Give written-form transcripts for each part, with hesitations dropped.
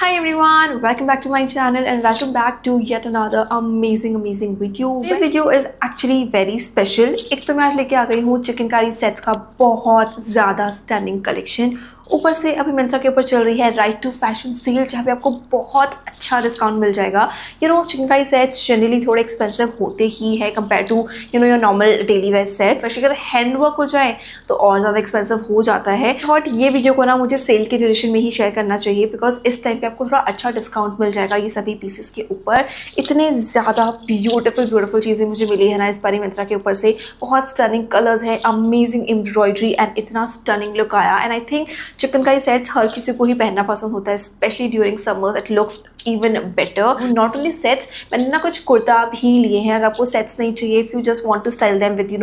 Hi everyone, welcome back to my channel and welcome back to yet another amazing video. This video is actually very special. एक तो मैं आज लेके आ गई हूँ चिकनकारी सेट्स का बहुत ज़्यादा स्टनिंग कलेक्शन। ऊपर से अभी मिंत्रा के ऊपर चल रही है राइट टू फैशन सेल, जहाँ पे आपको बहुत अच्छा डिस्काउंट मिल जाएगा। चिकनकारी सेट्स जनरली थोड़े एक्सपेंसिव होते ही है compare to your normal daily wear sets. Specially अगर हैंड वर्क हो जाए तो और ज़्यादा एक्सपेंसिव हो जाता है। थॉट ये वीडियो को ना मुझे सेल के ड्यूरेशन में ही शेयर करना चाहिए, बिकॉज इस टाइम पे आपको थोड़ा अच्छा डिस्काउंट मिल जाएगा ये सभी पीसेस के ऊपर। इतने ज़्यादा ब्यूटीफुल चीज़ें मुझे मिली है ना इस बारी मिंत्रा के ऊपर से। बहुत स्टनिंग कलर्स है, अमेजिंग एम्ब्रॉयडरी एंड इतना स्टनिंग लुक आया। And I think chikankari sets हर किसी को ही पहनना पसंद होता है, specially during summers. It looks even better. Not only sets, मैंने ना कुछ कुर्ता भी लिए हैं। अगर आपको सेट्स नहीं चाहिए, if you just want to style them with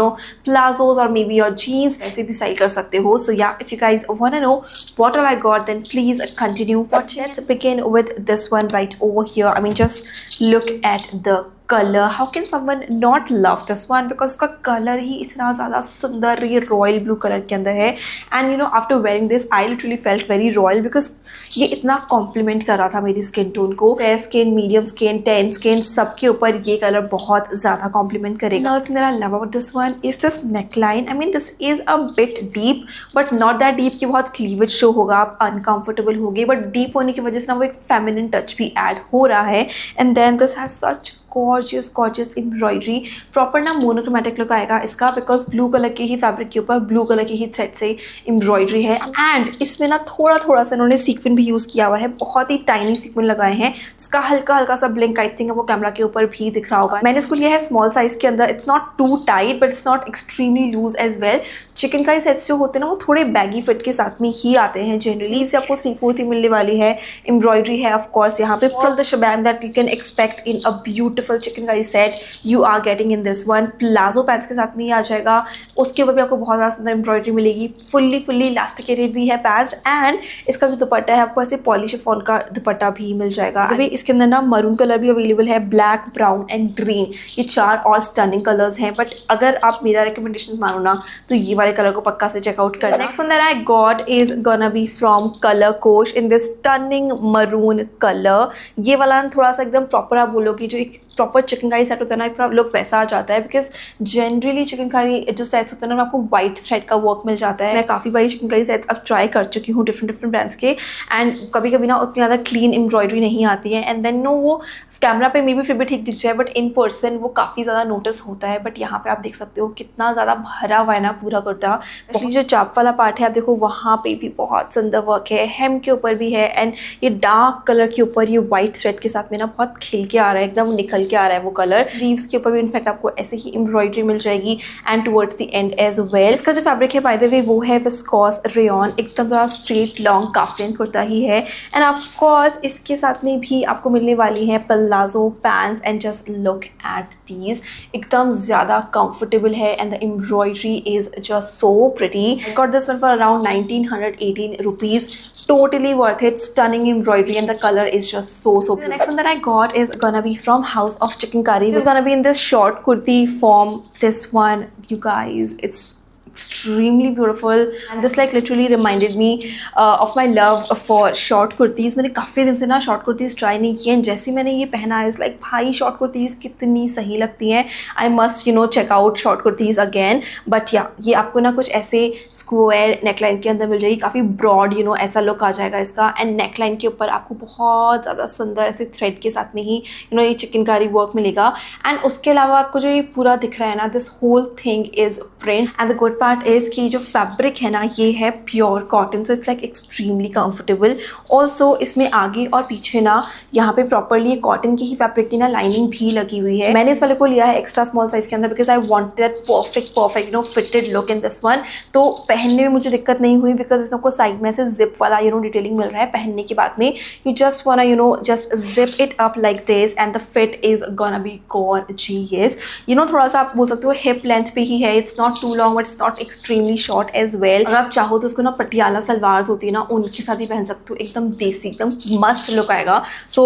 palazzos और मे बी योर जीन्स, ऐसे भी स्टाइल कर सकते हो। So yeah if you guys want to know what I got, then please continue watch. Let's begin with this one right over here. I mean just look at the colour. How can someone not love this one, because इसका colour ही इतना ज़्यादा सुंदर, ये royal blue colour के अंदर है। And after wearing this I literally felt very royal, because ये इतना कॉम्प्लीमेंट कर रहा था मेरी स्किन टोन को। Fair skin, medium skin, ten skin, सबके ऊपर ये कलर बहुत ज़्यादा कॉम्प्लीमेंट करेगा। Another thing that I love about this one is this neckline. I mean, this is a bit deep, but not that deep कि बहुत cleavage show होगा, आप uncomfortable होगे, but deep होने की वजह से ना वो एक feminine touch भी add हो रहा है। And then this has such gorgeous embroidery. Proper ना मोनोक्रोमेटिक लुक आएगा इसका, बिकॉज ब्लू कलर के ही फैब्रिक के ऊपर ब्लू कलर के ही थ्रेड से एम्ब्रॉयडरी है। एंड इसमें ना थोड़ा सा इन्होंने सीक्वेंस भी यूज़ किया हुआ है, बहुत ही टाइनी सीक्वेंस लगाए हैं जिसका हल्का सा ब्लिंक आई थिंक वो कैमरा के ऊपर भी दिख रहा होगा। मैंने इसको लिया है स्मॉल साइज के अंदर। It's not too tight but it's not extremely loose as well. Chikankari sets जो होते हैं ना वो थोड़े बैगी फिट के साथ में ही आते हैं जनरली। इससे आपको 3/4 ही मिलने वाली है। एम्ब्रॉयडरी है ऑफकोर्स यहाँ पे, full the shebang that you can expect in a beautiful chikankari set you are getting in this one. Palazzo pants के साथ में ही आ जाएगा। उसके ऊपर भी आपको बहुत ज़्यादा सुंदर एम्ब्रॉयडरी मिलेगी। फुल्ली इलास्टिकेटेड भी है पैंट्स। एंड इसका जो दुपट्टा है आपको ऐसे पॉली शिफॉन का दुपट्टा भी मिल जाएगा। अभी इसके अंदर ना मरून कलर भी अवेलेबल है, ब्लैक, ब्राउन एंड ग्रीन। ये 4 और स्टनिंग कलर्स हैं, बट अगर आप मेरा रिकमेंडेशन मानो ना तो ये वाले कलर को पक्का से चेकआउट करना। Next one that I got is gonna be from colour Kosh in this stunning maroon colour. ये वाला थोड़ा सा एकदम प्रॉपर आप बोलोगे जो एक प्रॉपर चिकनकारी सेट होता है ना, इसका लुक वैसा आ जाता है। बिकॉज जनरली चिकनकारी जो सेट्स होते हैं ना आपको वाइट थ्रेड का वर्क मिल जाता है। मैं काफ़ी बारी चिकनकारी सेट्स अब ट्राई कर चुकी हूँ डिफरेंट ब्रांड्स के, एंड कभी ना उतनी ज़्यादा क्लीन एम्ब्रॉयडरी नहीं आती है। एंड देन वो कैमरा पे मे भी फिर भी ठीक दिख जाए, बट इन पर्सन वो काफ़ी ज़्यादा नोटिस होता है। बट यहाँ पे आप देख सकते हो कितना ज़्यादा भरा हुआ है ना पूरा कुर्ता। जो चाप वाला पार्ट है आप देखो वहाँ पे भी बहुत सुंदर वर्क है, हेम के ऊपर भी है। एंड ये डार्क कलर के ऊपर ये वाइट थ्रेड के साथ में ना बहुत खिल के आ रहा है, एकदम निकल के आ रहा है वो कलर। लीव्स के ऊपर भी इनफैक्ट आपको ऐसे ही एम्ब्रॉयडरी मिल जाएगी and towards the end as well. इसका जो फैब्रिक है बाय द वे वो है विस्कोस रेयॉन, एकदम ज़्यादा स्ट्रेट लॉन्ग काफ्लिन कुर्ता ही है। एंड ऑफ कोर्स इसके साथ में भी आपको मिलने वाली है palazzo pants. And just look at these, एकदम ज़्यादा कंफर्टेबल है and the embroidery is just so pretty. I got this one for around 1918 rupees. Totally worth it. Stunning embroidery and the color is just so pretty. The next one that I got is gonna be from House of Chikankari. It's gonna be in this short kurti form. This one, you guys, it's extremely beautiful and this like literally reminded me of my love for short kurtis. मैंने काफ़ी दिन से ना short kurtis try नहीं किए हैं। जैसे मैंने ये पहना है, लाइक भाई शॉर्ट कुर्तीज़ कितनी सही लगती हैं। I must check out short kurtis again. But yeah ये आपको ना कुछ ऐसे स्क्वायर नेकलाइन के अंदर मिल जाएगी, काफ़ी ब्रॉड ऐसा लुक आ जाएगा इसका। एंड नेकलाइन के ऊपर आपको बहुत ज़्यादा सुंदर ऐसे थ्रेड के साथ में ही ये चिकनकारी वर्क मिलेगा। एंड उसके अलावा आपको जो ये पूरा दिख रहा है ना, this whole thing is print. And the good part is कि जो फैब्रिक है ना ये है pure cotton, so it's like extremely comfortable. Also इसमें आगे और पीछे ना यहाँ पे प्रॉपरली कॉटन की ही फैब्रिक की ना लाइनिंग भी लगी हुई है। मैंने इस वाले को लिया है एक्स्ट्रा स्मॉल साइज के अंदर, because I want that perfect fitted look in this one. तो पहनने में मुझे दिक्कत नहीं हुई, बिकॉज इसमें आपको साइड में से जिप वाला डिटेलिंग मिल रहा है। पहनने के बाद में यू जस्ट वाना just zip it up like this and the fit is gonna B gorgeous. थोड़ा सा आप बोल सकते हो हिप लेंथ पे ही है। It's not too long but it's not extremely short as well. अगर आप चाहो तो उसको ना पटियाला सलवार होती है ना उनके साथ ही पहन सकते हो, एकदम देसी, एकदम मस्त लुक आएगा। So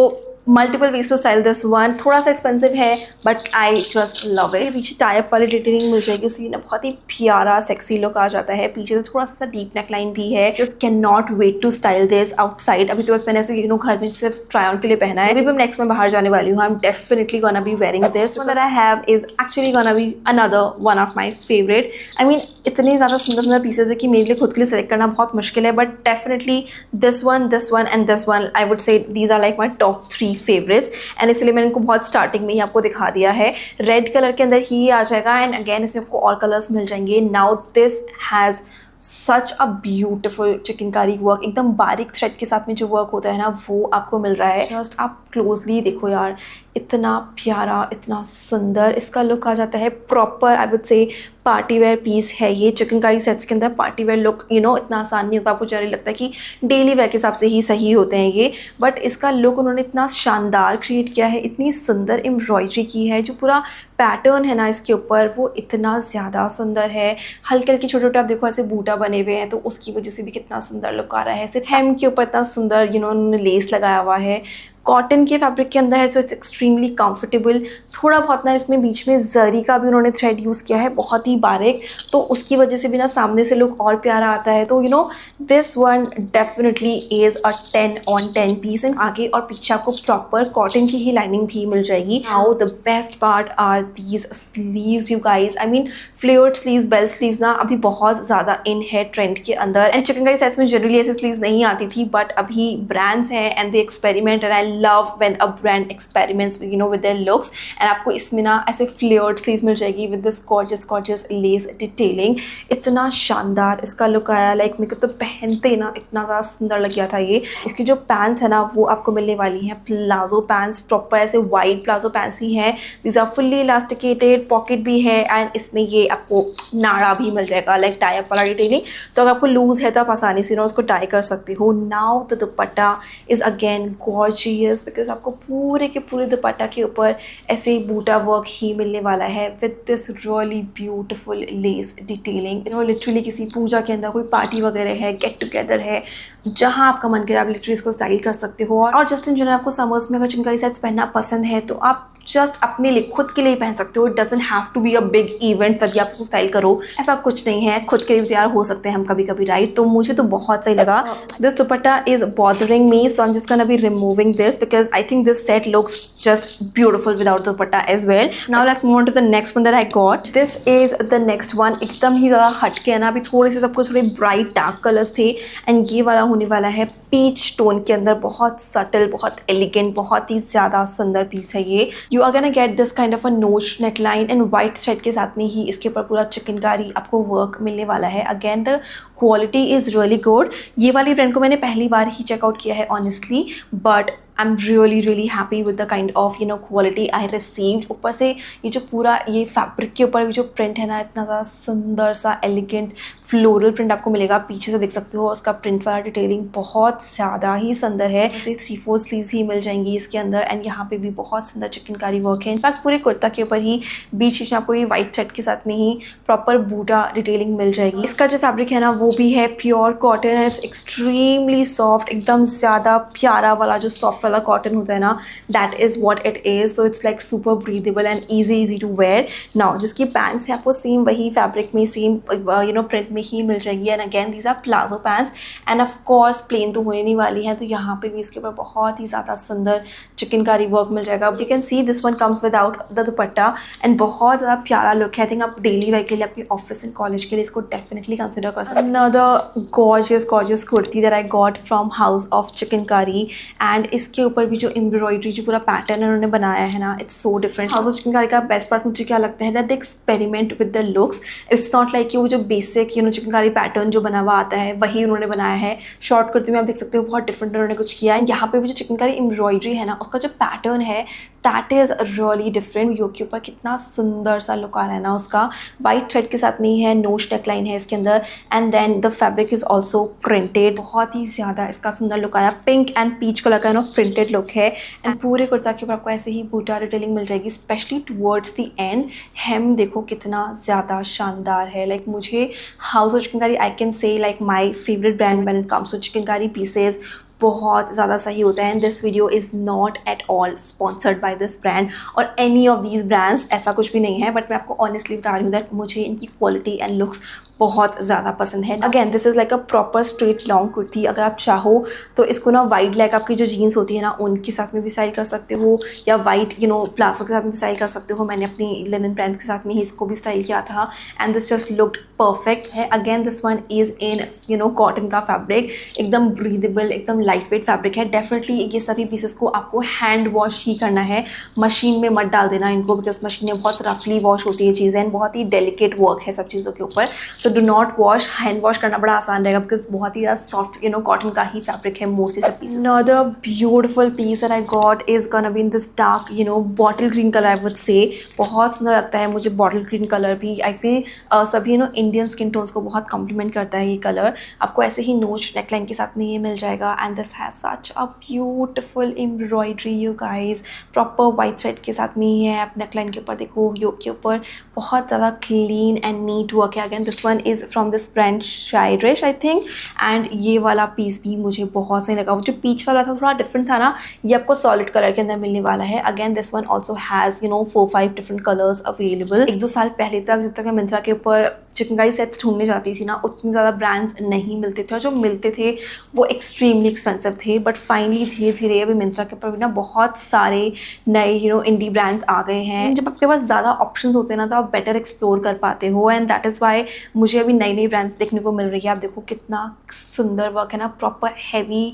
multiple ways to style this one. थोड़ा सा एक्सपेंसिव है but I just love it. पीछे टाइप वाली डिटेलिंग मिल जाएगी, उसकी ना बहुत ही प्यारा सेक्सी लुक आ जाता है। पीछे से थोड़ा सा डीप नेक लाइन भी है। Just cannot wait to style this outside. अभी तो बस मैंने ऐसे घर में सिर्फ ट्राई ऑन के लिए पहना है। अभी मैं नेक्स्ट में बाहर जाने वाली हूँ। I am definitely gonna be wearing this. One that I have is actually gonna be another one of my favourite. I mean इतने ज़्यादा सुंदर सुंदर पीसेज है कि मेरे लिए खुद के लिए सेलेक्ट करना बहुत मुश्किल है, but definitely this one and this one I would say these are like my top 3 favourites. And इसलिए मैंने इनको बहुत स्टार्टिंग में ही आपको दिखा दिया है। रेड कलर के अंदर ही आ जाएगा एंड अगेन इसमें आपको और कलर्स मिल जाएंगे। Now this has such a beautiful chikankari work. एकदम बारीक थ्रेड के साथ में जो वर्क होता है ना वो आपको मिल रहा है। जस्ट आप क्लोजली देखो यार, इतना प्यारा, इतना सुंदर इसका लुक आ जाता है। Proper I would say party wear piece है ये। चिकनकारी सेट्स के अंदर पार्टी वेयर लुक इतना आसान नहीं होता। आपको जनरली लगता है कि डेली वेयर के हिसाब से ही सही होते हैं ये, बट इसका लुक उन्होंने इतना शानदार क्रिएट किया है। इतनी सुंदर एम्ब्रॉयडरी की है। जो पूरा पैटर्न है ना इसके ऊपर वो इतना ज़्यादा सुंदर है। हल्के हल्के छोटे छोटे आप देखो ऐसे बूटा बने हुए हैं तो उसकी वजह से भी कितना सुंदर लुक आ रहा है। सिर्फ हेम के ऊपर इतना सुंदर उन्होंने लेस लगाया हुआ है। कॉटन के फैब्रिक के अंदर है सो इट्स एक्सट्रीमली कंफर्टेबल। थोड़ा बहुत ना इसमें बीच में जरी का भी उन्होंने थ्रेड यूज़ किया है, बहुत ही बारीक, तो उसकी वजह से भी ना सामने से लुक और प्यारा आता है। तो this one definitely is a 10 on 10 piece. And आगे और पीछे आपको प्रॉपर कॉटन की ही लाइनिंग भी मिल जाएगी। Now the best part are these sleeves you guys. I mean flared sleeves, bell sleeves ना अभी बहुत ज़्यादा इन है ट्रेंड के अंदर। एंड चिकनकारी सेट्स में जनरली ऐसे स्लीव्स नहीं आती थी, बट अभी ब्रांड्स हैं and they experiment and I love when a brand experiments with their looks। and आपको इसमें ना ऐसे फ्लेयर्ड स्लीव मिल जाएगी with this gorgeous lace detailing। इतना शानदार इसका लुक आया। लाइक मेरे को तो पहनते ही ना इतना ज़्यादा सुंदर लग गया था ये। इसकी जो पैंट्स है ना वो आपको मिलने वाली हैं प्लाजो पैंट्स। प्रॉपर ऐसे वाइड प्लाजो पैंट्स ही हैं। These are fully elasticated, pocket भी है एंड इसमें ये आपको नाड़ा भी मिल जाएगा लाइक टाई अप वाला डिटेलिंग। तो अगर आपको लूज है तो आप आसानी से ना उसको टाई कर सकते हो। Now the dupatta is again gorgeous because आपको पूरे के पूरे दुपट्टा के ऊपर ऐसे बूटा वर्क ही मिलने वाला है with this really beautiful less detailing. Literally किसी पूजा के अंदर कोई पार्टी वगैरह है, गेट टुगेदर है, जहाँ आपका मन करे आप लिटरली इसको स्टाइल कर सकते हो। और जस्ट इन जनरल आपको समर्स में अगर चिकनकारी सेट्स पहनना पसंद है तो आप जस्ट अपने लिए खुद के लिए पहन सकते हो। It doesn't have to be a big event तभी आप इसको स्टाइल करो, ऐसा कुछ नहीं है। खुद के लिए तैयार हो सकते हैं हम कभी कभी, राइट। तो मुझे तो बहुत सही लगा। This dupatta is bothering me so I am just gonna be removing this because I think this set looks just beautiful without the dupatta as well. Now let's move on to the next one that I got. This is the next one। एकदम ही ज़्यादा हटके है ना। अभी थोड़े से सबको थोड़े ब्राइट डार्क कलर्स थे एंड ये वाला होने वाला है पीच टोन के अंदर। बहुत सटल, बहुत एलिगेंट, बहुत ही ज़्यादा सुंदर पीस है ये। You are gonna get this kind of a notch neck line and white thread के साथ में ही इसके ऊपर पूरा चिकनकारी आपको वर्क मिलने वाला है। Again the quality is really good. ये वाली ब्रांड को मैंने पहली बार ही चेकआउट किया है honestly, but I am really happy with the kind of quality I received। ऊपर से ये जो पूरा ये फैब्रिक के ऊपर जो प्रिंट है ना इतना ज़्यादा सुंदर सा एलिगेंट फ्लोरल प्रिंट आपको मिलेगा। पीछे से देख सकते हो उसका प्रिंट वाला डिटेलिंग बहुत ज़्यादा ही सुंदर है। जैसे 3-4 स्लीव्स ही मिल जाएंगी इसके अंदर एंड यहाँ पे भी बहुत सुंदर चिकनकारी वर्क है। इनफैक्ट पूरे कुर्ता के ऊपर ही बीच बीच में आपको ये वाइट थ्रेड के साथ में ही प्रॉपर बूटा डिटेलिंग मिल जाएगी। इसका जो फैब्रिक है ना वो भी है प्योर कॉटन है। एक्सट्रीमली सॉफ्ट, एकदम ज़्यादा प्यारा वाला जो सॉफ्ट वाला कॉटन होता है ना, that is what it is. So it's like super breathable and easy to wear. Now जिसकी पैंट्स है आपको सेम वही फैब्रिक में, सेम प्रिंट में ही मिल जाएगी। And again these are palazzo pants and of course plain तो होने नहीं वाली हैं, तो यहाँ पे भी इसके ऊपर बहुत ही ज़्यादा सुंदर चिकनकारी वर्क मिल जाएगा। You can see this one comes without the dupatta and बहुत ज़्यादा प्यारा लुक है। आई थिंक आप डेली वेयर के लिए, अपने ऑफिस एंड कॉलेज के लिए इसको डेफिनेटली कंसिडर कर सकते हैं। Another gorgeous kurti that I got from house of chikankari and इसके ऊपर भी जो एम्ब्रॉयडरी जो पूरा पैटर्न उन्होंने बनाया है ना, it's so different. House of chikankari का बेस्ट पार्ट मुझे क्या लगता है that they experiment with the looks. It's not like कि वो जो बेसिक चिकनकारी पैटर्न जो बना हुआ आता है वही उन्होंने बनाया है। शॉर्ट कुर्ती में आप देख सकते हो बहुत डिफरेंट उन्होंने कुछ किया है। यहाँ पे भी जो चिकनकारी एम्ब्रॉयडरी है ना उसका जो पैटर्न है दैट इज़ रियली डिफरेंट। योक के ऊपर कितना सुंदर सा लुक आ रहा है ना उसका। वाइट थ्रेड के साथ में ही है, नोच नेक लाइन है इसके अंदर and then the fabric is also printed. बहुत ही ज़्यादा इसका सुंदर लुक आया। पिंक एंड पीच कलर का प्रिंटेड लुक है एंड पूरे कुर्ता के ऊपर आपको ऐसे ही बूटा डिटेलिंग मिल जाएगी, specially towards the end. Hem देखो कितना ज़्यादा शानदार है। लाइक मुझे House of Chikankari I can say like my favourite brand when it comes to chikankari pieces. बहुत ज़्यादा सही होता है। And this video is not at all sponsored by this brand और एनी ऑफ दीज ब्रांड्स, ऐसा कुछ भी नहीं है, बट मैं आपको ऑनेस्टली बता रही हूँ दैट मुझे इनकी क्वालिटी एंड लुक्स बहुत ज़्यादा पसंद है। Again this is like a proper straight long kurti. अगर आप चाहो तो इसको ना वाइड लेग आपकी जो जीन्स होती है ना उनके साथ में भी स्टाइल कर सकते हो, या वाइट प्लाजो के साथ में भी स्टाइल कर सकते हो। मैंने अपनी लिनन ब्रांड के साथ में ही इसको भी स्टाइल किया था and this just looked perfect है। Again this one is in cotton का फैब्रिक, एकदम ब्रीदेबल, एकदम लाइट वेट फैब्रिक है। डेफिनेटली ये सभी पीसेस को आपको हैंड वॉश ही करना है, मशीन में मत डाल देना इनको, बिकॉज मशीन में बहुत रफली वॉश होती है चीज़ें एंड बहुत ही डेलिकेट वर्क है सब चीज़ों के ऊपर। तो do not wash, hand wash करना बड़ा आसान रहेगा बिकॉज बहुत ही ज़्यादा सॉफ्ट कॉटन का ही फैब्रिक है मोस्टली सब pieces. Another beautiful piece that I got is gonna be in this dark bottle green color I would say। बहुत सुंदर लगता है मुझे बॉटल ग्रीन कलर भी। आई फील सभी इंडियन स्किन टोन्स को बहुत कॉम्प्लीमेंट करता है ये कलर। आपको ऐसे ही नोच नेकलाइन के साथ में ये मिल जाएगा and this has such a beautiful embroidery you guys. Proper white thread के साथ में ही है। आप नेकलाइन के ऊपर देखो, योक के ऊपर बहुत ज़्यादा क्लीन एंड नीट वर्क है। Again this one is from this brand Shayrish I think. And ये वाला पीस भी मुझे बहुत सही लगा। वो जो पीच वाला था थोड़ा डिफरेंट था ना, ये आपको सॉलिड कलर के अंदर मिलने वाला है। Again this one also has 4-5 different colours available. 1-2 साल पहले तक जब तक मैं मिंत्रा के ऊपर चिकनकारी सेट्स ढूंढने जाती थी ना, उतने ज़्यादा ब्रांड्स नहीं मिलते थे और जो मिलते थे वो एक्सट्रीमली एक्सपेंसिव थे। बट फाइनली धीरे धीरे अभी मिंत्रा के ऊपर भी ना बहुत सारे नए इंडी ब्रांड्स आ गए हैं। जब आपके पास ज़्यादा ऑप्शंस होते हैं ना तो आप बेटर एक्सप्लोर कर पाते हो एंड दैट इज़ वाई मुझे अभी नई नई ब्रांड्स देखने को मिल रही है। आप देखो कितना सुंदर वर्क है ना, प्रॉपर हैवी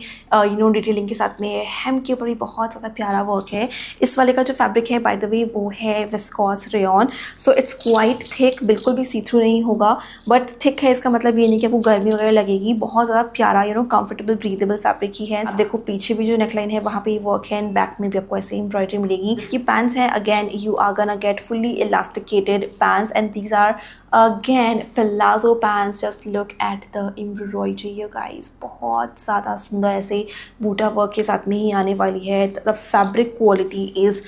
डिटेलिंग के साथ में। हेम के ऊपर भी बहुत ज़्यादा प्यारा वर्क है। इस वाले का जो फैब्रिक है बाय द वे वो है viscous rayon, so it's quite thick, बिल्कुल भी सी थ्रू नहीं होगा बट थिक है। इसका मतलब ये नहीं कि आपको गर्मी वगैरह लगेगी। बहुत ज़्यादा प्यारा कंफर्टेबल ब्रीदेबल फैब्रिक ही है। देखो पीछे भी जो नेकलाइन है वहाँ पे वर्क है एंड बैक में भी आपको ऐसे एम्ब्रॉयडरी मिलेगी। इसकी पैंट्स हैं again you are gonna get fully elasticated pants and these are again palazzo pants। just look at the embroidery you guys, बहुत ज़्यादा सुंदर ऐसे बूटा वर्क के साथ में ही आने वाली है। the fabric quality is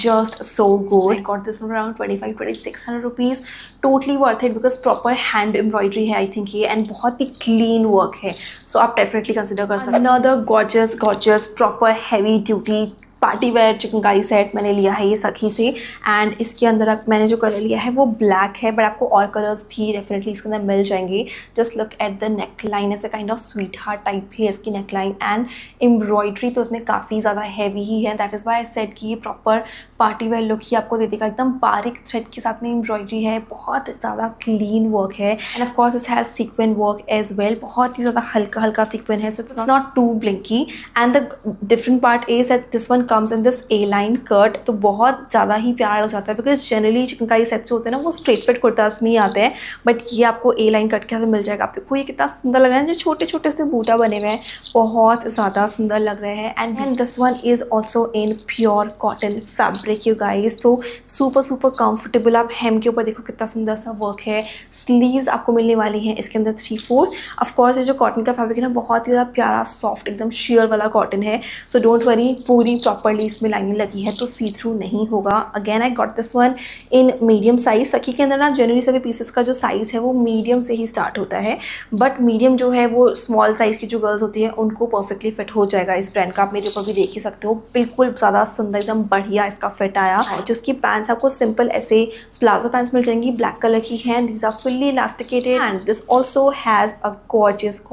just so good। I got this one around 25-2600 rupees। totally worth it because proper hand embroidery है I think ये एंड बहुत ही clean work है, so आप definitely consider कर सकते हैं। another gorgeous proper heavy duty party wear chikankari set मैंने लिया है ये सखी से एंड इसके अंदर मैंने जो कलर लिया है वो ब्लैक है बट आपको और कलर्स भी डेफिनेटली इसके अंदर मिल जाएंगे। Just look at the neck line, ऐसे kind of sweet heart type है इसकी नेक लाइन एंड एम्ब्रॉयडरी तो उसमें काफ़ी ज़्यादा हैवी ही है। That is why I said कि ये प्रॉपर पार्टी वेयर लुक ही आपको दे देगा। एकदम बारीक थ्रेड के साथ में एम्ब्रॉयडरी है, बहुत ज़्यादा क्लीन वर्क है and of course it has sequin work as well. बहुत ही ज़्यादा हल्का हल्का सीक्वेंट है, so it's not too blinky and the different part is that this one comes in this A line cut. तो बहुत ज़्यादा ही प्यारा लग जाता है बिकॉज जनरली चिकनकारी सेट जो होते हैं ना वो स्ट्रेट फिट कुर्तास में ही आते हैं बट ये आपको ए लाइन कट के साथ मिल जाएगा। आप देखो ये कितना सुंदर लग रहा है, जो छोटे छोटे से बूटा बने हुए हैं बहुत ज़्यादा सुंदर लग रहे हैं। And this one is also in pure cotton fabric you guys, तो सुपर कंफर्टेबल। आप हेम के ऊपर देखो कितना सुंदर सा वर्क है। स्लीव्स आपको मिलने वाली हैं इसके अंदर 3/4। ऑफकोर्स ये जो कॉटन का फैब्रिक है ना बहुत ही ज़्यादा प्यारा सॉफ्ट एकदम शेयर वाला कॉटन है, सो डोंट वरी, पूरी प्रॉपरली इसमें लाइनिंग लगी है तो सी थ्रू नहीं होगा। Again I got this one in medium size. सखी के अंदर ना जनरली सभी पीसेस का जो साइज़ है वो मीडियम से ही स्टार्ट होता है बट मीडियम जो है वो स्मॉल साइज़ की जो गर्ल्स होती हैं उनको परफेक्टली फिट हो जाएगा इस ब्रांड का। आप मेरे ऊपर भी देख ही सकते हो, बिल्कुल ज़्यादा सुंदर एकदम बढ़िया इसका फिट आया। जो इसकी पैंट्स आपको सिंपल ऐसे प्लाजो पैंट्स मिल जाएंगी, ब्लैक कलर की हैं। These are fully elasticated and this also has a gorgeous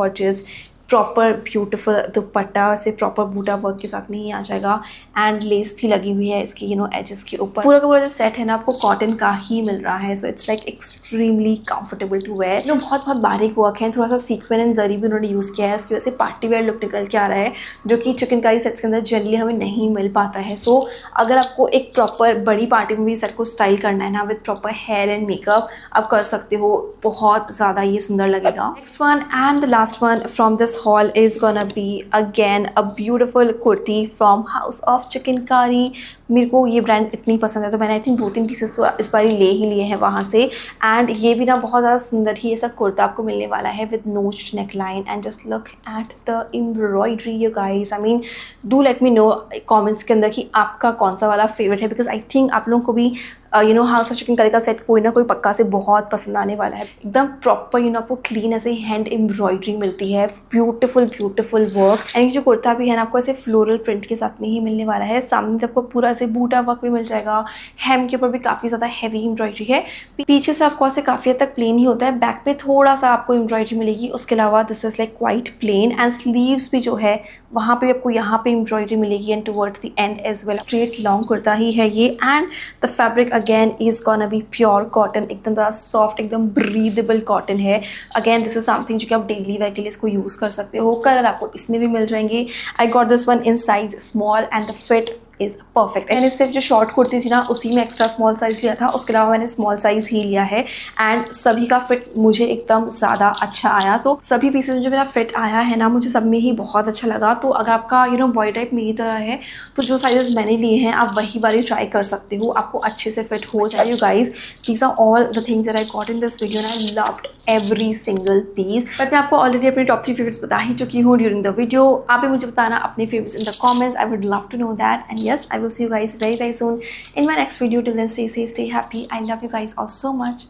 proper beautiful dupatta से प्रॉपर बूटा वर्क के साथ में ही आ जाएगा एंड लेस भी लगी हुई है इसकी एजेस के ऊपर। पूरा का पूरा जो सेट है ना आपको कॉटन का ही मिल रहा है, so it's like extremely comfortable to wear. बहुत बारीक वर्क है, थोड़ा सा सीक्वेंस एंड जरी भी उन्होंने यूज़ किया है, उसकी वजह से पार्टी वेयर लुक निकल के आ रहा है जो कि चिकनकारी सेट्स के अंदर जनरली हमें नहीं मिल पाता है। सो अगर आपको एक प्रॉपर बड़ी पार्टी में भी सेट को स्टाइल करना है ना with proper hair and makeup आप कर सकते हो, बहुत ज़्यादा ये सुंदर लगेगा। Next one and the last one from this haul is gonna be again a beautiful kurti from House of Chikankari। मेरे को ये ब्रांड इतनी पसंद है तो मैंने आई थिंक 2-3 पीसेस तो इस बार ले ही लिए हैं वहाँ से एंड ये भी ना बहुत ज़्यादा सुंदर ही ऐसा कुर्ता आपको मिलने वाला है with notched neck line and just look at the embroidery you guys. I mean do let me know comments के अंदर कि आपका कौन सा वाला फेवरेट है बिकॉज आई थिंक आप लोगों को भी हाउस ऑफ चिकनकारी का सेट कोई ना कोई पक्का से बहुत पसंद आने वाला है। एकदम प्रॉपर आपको क्लीन ऐसे हैंड एम्ब्रॉयडरी मिलती है, ब्यूटीफुल ब्यूटीफुल वर्क। एंड ये जो कुर्ता भी है ना आपको ऐसे फ्लोरल प्रिंट के साथ में ही मिलने वाला है। सामने आपको पूरा ऐसे बूटा वर्क भी मिल जाएगा, हेम के ऊपर भी काफ़ी ज़्यादा हैवी एम्ब्रॉयडरी है। पीछे से आपको ऐसे काफ़ी हद तक प्लेन ही होता है, बैक पे थोड़ा सा आपको एम्ब्रॉयडरी मिलेगी। उसके अलावा this is like quite plain and sleeves भी जो है वहाँ पे आपको यहाँ पे एम्ब्रॉयडरी मिलेगी and towards the end as well. Straight long kurta ही है ये and the fabric again is gonna be pure cotton, एकदम बड़ा सॉफ्ट, एकदम ब्रीदेबल कॉटन है। अगेन दिस इज समथिंग जो कि आप डेली वेयर के लिए इसको यूज़ कर सकते हो। कलर आपको इसमें भी मिल जाएंगे। I got this one in size small and the fit is perfect. मैंने सिर्फ जो शॉर्ट कुर्ती थी ना उसी में एक्स्ट्रा स्मॉल साइज़ लिया था, उसके अलावा मैंने स्मॉल साइज़ ही लिया है एंड सभी का फिट मुझे एकदम ज़्यादा अच्छा आया। तो सभी पीसेज में जो मेरा फिट आया है ना मुझे सब में ही बहुत अच्छा लगा। तो अगर आपका बॉडी टाइप मेरी तरह है तो जो साइजेस मैंने लिए हैं आप वही बारी ट्राई कर सकते हो, आपको अच्छे से फिट हो जाए। You guys, these are all the things that I got in this video and I loved every single piece. But मैं आपको ऑलरेडी अपनी टॉप 3 फेवरेट्स बता ही चुकी हूँ ड्यूरिंग द वीडियो। आप भी मुझे बताना अपने favourites in the comments, I would love to know that. And yes, I will see you guys very soon in my next video. Till then, stay safe, stay happy. I love you guys all so much.